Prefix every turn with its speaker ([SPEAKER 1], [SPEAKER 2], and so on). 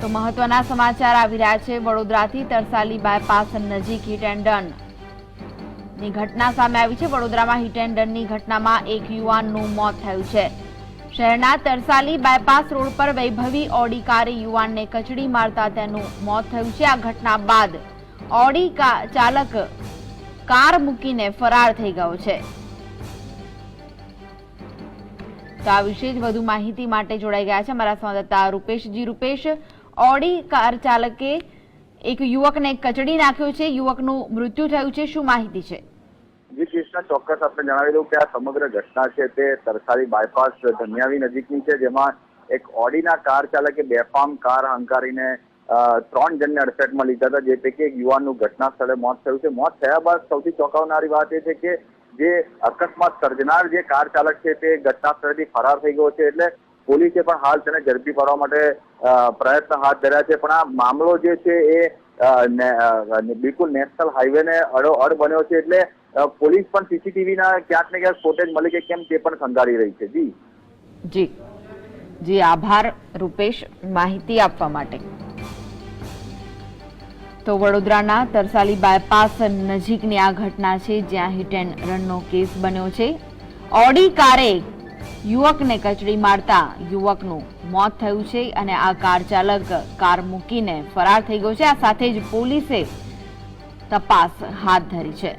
[SPEAKER 1] તો મહત્વના સમાચાર આવી રહ્યા છે। વડોદરાથી તરસાલી બાયપાસ નજીક હિટ એન્ડ રનની ઘટના સામે આવી છે। વડોદરામાં હિટ એન્ડ રનની ઘટનામાં એક યુવાનનું મોત થયું છે। શહેરના તરસાલી બાયપાસ રોડ પર વૈભવી ઓડી કારે યુવાનને કચડી મારતા તેનું મોત થયું છે। આ ઘટના બાદ ઓડી ચાલક કાર મૂકીને ફરાર થઈ ગયો છે। તો આ વિશે વધુ માહિતી માટે જોડાઈ ગયા છે અમારા સંવાદદાતા રૂપેશજી। રૂપેશ, ઓડી કાર ચાલકે એક યુવકને કચડી નાખ્યો છે, યુવકનું મૃત્યુ થયું છે, શું માહિતી છે?
[SPEAKER 2] જી કૃષ્ણ, ચોક્કસ આપણે જણાવી દઉં કે આ સમગ્ર ઘટના છે તે તરસાલી બાયપાસ ધનિયાવી નજીકની છે, જેમાં એક ઓડીના કાર ચાલકે બેફામ કાર હંકારીને 3 જણને અડફેટમાં લીધા હતા, જે પૈકી એક યુવાનનું ઘટના સ્થળે મોત થયું છે। મોત થયા બાદ સૌથી ચોંકાવનારી વાત એ છે કે જે અકસ્માત સર્જનાર જે કાર ચાલક છે તે ઘટના સ્થળેથી ફરાર થઈ ગયો છે। એટલે પોલીસે પણ હાલ તેને ઝડપી પાડવા માટે પ્રયત્ન હાથ ધર્યા છે, પણ આ મામલો જે છે એ બિલકુલ નેશનલ હાઈવેને અડોઅડ બન્યો છે। એટલે પોલીસ પણ સીસીટીવીના ક્યાંક ને ક્યાંક ફૂટેજ મળી કે કેમ તે પણ ખંગાળી રહી છે।
[SPEAKER 1] જી આભાર રૂપેશ માહિતી આપવા માટે। તો વડોદરાના તરસાલી બાયપાસ નજીકની આ ઘટના છે, જ્યાં હિટ એન્ડ રનનો કેસ બન્યો છે। ઓડી કારે યુવકને કચડી મારતા યુવકનું મોત થયું છે અને આ કાર ચાલક કાર મૂકીને ફરાર થઈ ગયો છે। આ સાથે જ પોલીસે તપાસ હાથ ધરી છે।